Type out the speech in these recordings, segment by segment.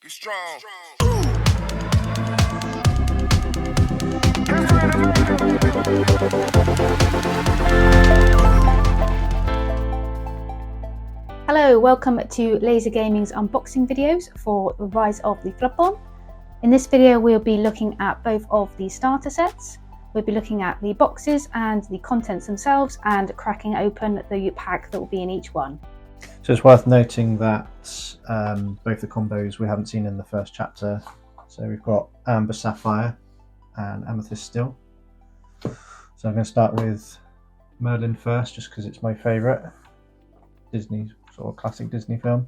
be strong. Hello, welcome to LaserGaming's unboxing videos for the Rise of the Floodborn. In this video we'll be looking at both of the starter sets. We'll be looking at the boxes and the contents themselves and cracking open the pack that will be in each one. So it's worth noting that both the combos we haven't seen in the first chapter. So we've got Amber, Sapphire and Amethyst still. So I'm going to start with Merlin first, just because it's my favourite Disney, sort of classic Disney film.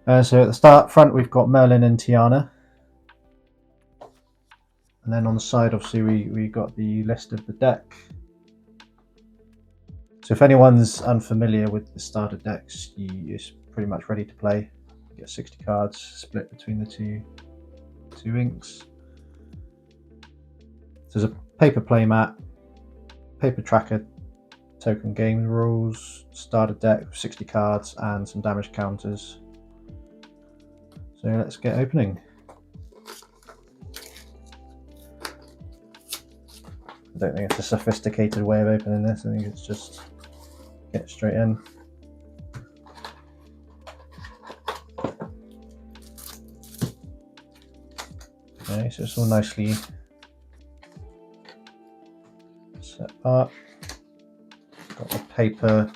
So at the front we've got Merlin and Tiana. And then on the side obviously we got the list of the deck. So if anyone's unfamiliar with the starter decks, you're pretty much ready to play. You get 60 cards split between the two inks. So there's a paper playmat, paper tracker, token game rules, starter deck with 60 cards and some damage counters. So let's get opening. I don't think it's a sophisticated way of opening this. I think it's just get straight in. Okay, so it's all nicely set up. Got the paper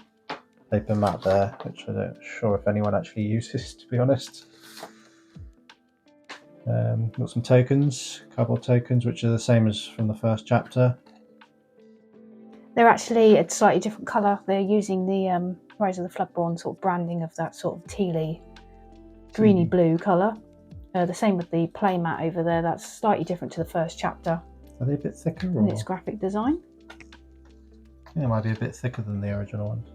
mat there, which I'm not sure if anyone actually uses, to be honest. Got some tokens, cardboard tokens, which are the same as from the first chapter. They're actually a slightly different colour. They're using the Rise of the Floodborn sort of branding of that sort of tealy, greeny blue colour. The same with the playmat over there. That's slightly different to the first chapter. Are they a bit thicker? In its graphic design. Yeah, it might be a bit thicker than the original ones.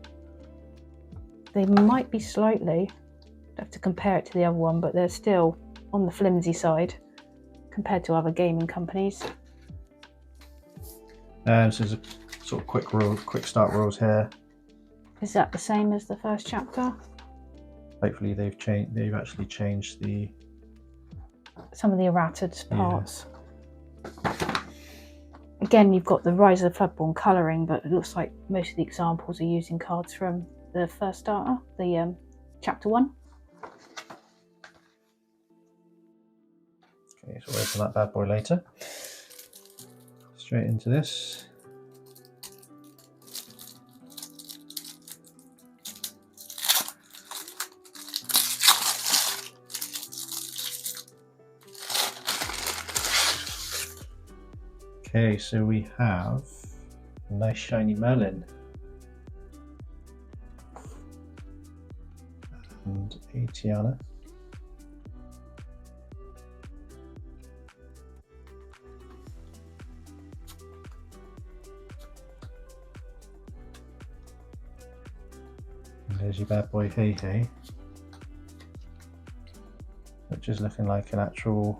They might be slightly. I'd have to compare it to the other one, but they're still on the flimsy side compared to other gaming companies. So there's a sort of quick start rules here. Is that the same as the first chapter? Hopefully they've actually changed some of the errated parts. Yeah. Again, you've got the Rise of the Floodborn colouring, but it looks like most of the examples are using cards from the first starter, the chapter 1. Okay, so we'll open that bad boy later. Straight into this. Okay, so we have a nice shiny Merlin and a Tiana. And there's your bad boy Hey Hey, which is looking like an actually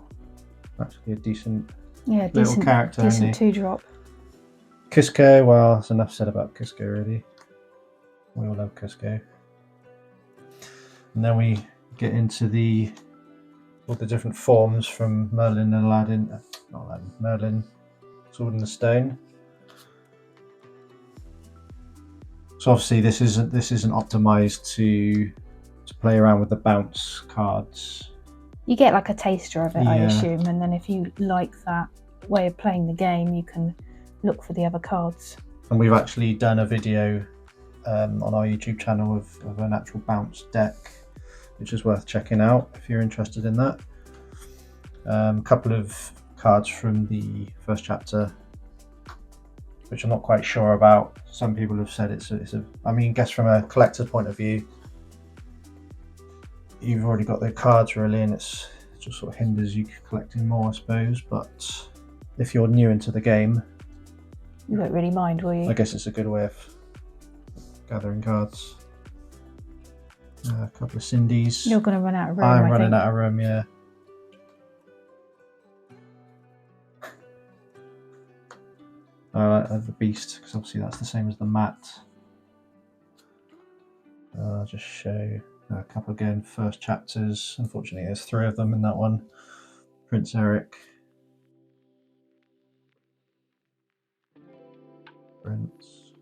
a decent. Yeah, little character, decent 2-drop. Cusco, well, that's enough said about Cusco, really. We all love Cusco. And then we get into all the different forms from Merlin and Merlin, Sword in the Stone. So obviously this isn't optimized to play around with the bounce cards. You get like a taster of it, yeah. I assume, and then if you like that way of playing the game, you can look for the other cards. And we've actually done a video on our YouTube channel of an actual bounce deck, which is worth checking out if you're interested in that. A couple of cards from the first chapter, which I'm not quite sure about. Some people have said I guess from a collector's point of view, you've already got the cards really, and it just sort of hinders you collecting more, I suppose. But if you're new into the game, you won't really mind, will you? I guess it's a good way of gathering cards. A couple of Cindy's. You're going to run out of room. I'm running out of room, yeah. I like the beast, because obviously that's the same as the mat. I'll just show A couple again, first chapters. Unfortunately, there's 3 of them in that one. Prince Eric. Prince.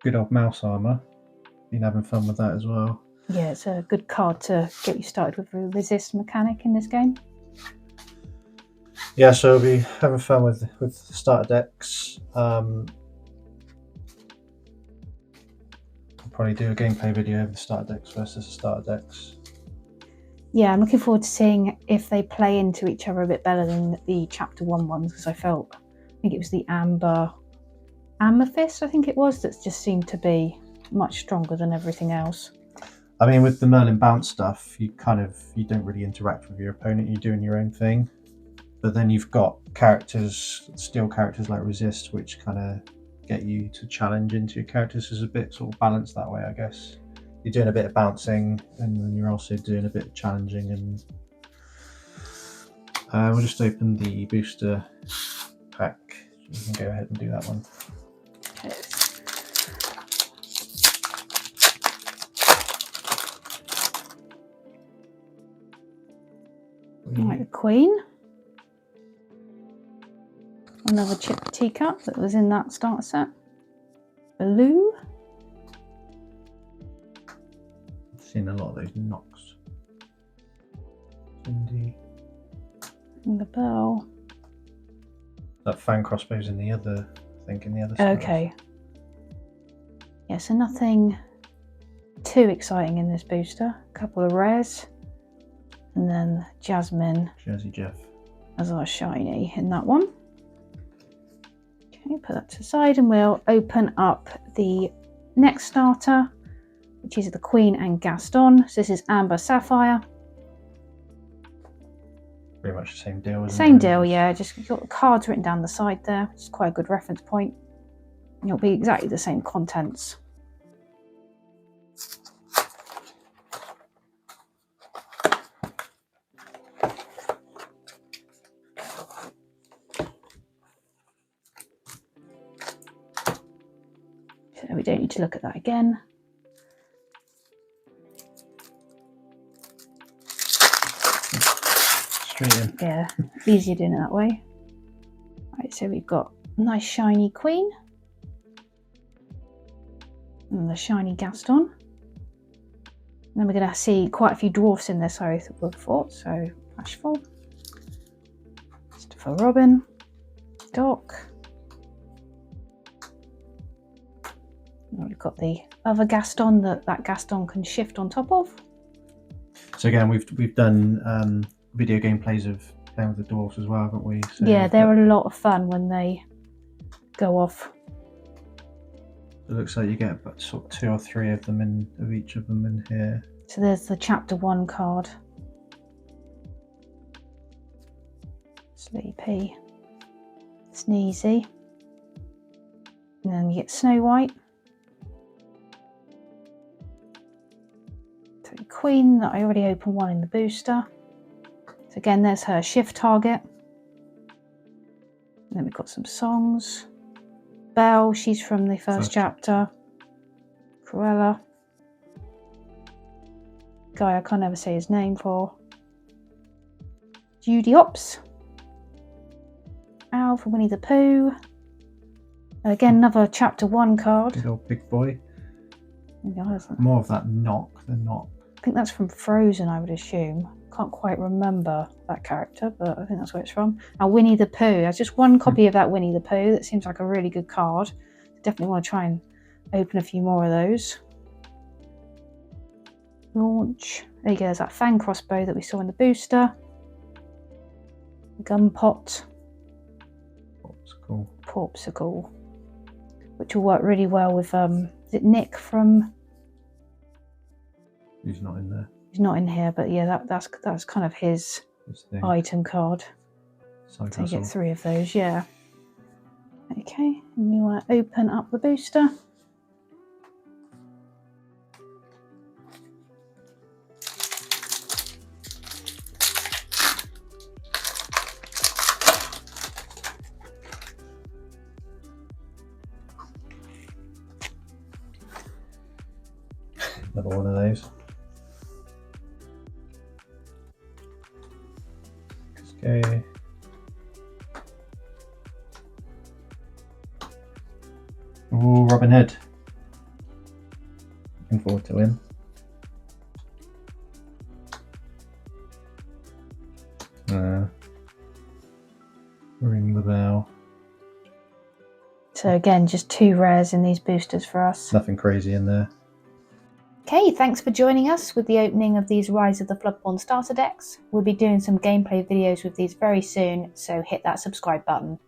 Good old mouse armor. Been having fun with that as well. Yeah, it's a good card to get you started with the resist mechanic in this game. Yeah, so we'll be having fun with the starter decks. I'll probably do a gameplay video of the starter decks versus the starter decks. Yeah, I'm looking forward to seeing if they play into each other a bit better than the chapter 1 ones, because I think it was the Amethyst, I think it was, that just seemed to be much stronger than everything else. I mean, with the Merlin bounce stuff, you don't really interact with your opponent. You're doing your own thing. But then you've got steel characters like resist, which kind of get you to challenge into your characters. Is a bit sort of balanced that way, I guess. You're doing a bit of bouncing, and then you're also doing a bit of challenging. And we'll just open the booster pack. You can go ahead and do that one. Okay. Right, the Queen. Another chipped teacup that was in that starter set. Baloo. I've seen a lot of those knocks. Cindy. And the bell. That fan crossbow's in the other, I think, in the other. Okay. Yeah, so nothing too exciting in this booster. A couple of rares. And then Jasmine. Jersey Jeff. As our shiny in that one. Okay, put that to the side and we'll open up the next starter, which is the Queen and Gaston. So this is Amber Sapphire. Pretty much the same deal, isn't it? Same deal, yeah. Just got the cards written down the side there, which is quite a good reference point. And it'll be exactly the same contents. So we don't need to look at that again. Straight in. Yeah, easier doing it that way. Right, so we've got a nice shiny Queen. And the shiny Gaston. And then we're going to see quite a few dwarfs in this, I would have thought. So, Ashful, Christopher Robin, Doc. And we've got the other Gaston that Gaston can shift on top of. So again, we've done video gameplays of playing with the dwarfs as well, haven't we? So yeah, they're a lot of fun when they go off. It looks like you get about sort of 2 or 3 of them of each of them in here. So there's the chapter 1 card. Sleepy, Sneezy, and then you get Snow White. So Queen, that I already opened one in the booster. So again, there's her shift target. And then we've got some songs. Belle, she's from the first chapter. Cruella. Guy I can't ever say his name for. Judy Ops. Al from Winnie the Pooh. And again, another chapter 1 card. Good old big boy. Yeah, more of that knock than knock. I think that's from Frozen, I would assume. Can't quite remember that character, but I think that's where it's from. Now, Winnie the Pooh. There's just one copy of that Winnie the Pooh. That seems like a really good card. Definitely want to try and open a few more of those. Launch. There you go. There's that fan crossbow that we saw in the booster. Gun pot. Popsicle. Popsicle. Which will work really well with, is it Nick from... He's not in there. He's not in here, but yeah, that's kind of his item card. So you get 3 of those, yeah. Okay, and you want to open up the booster. Okay. Ooh, Robin Hood. Looking forward to him. Ring the bell. So again, just 2 rares in these boosters for us. Nothing crazy in there. Okay, thanks for joining us with the opening of these Rise of the Floodborn starter decks. We'll be doing some gameplay videos with these very soon, so hit that subscribe button.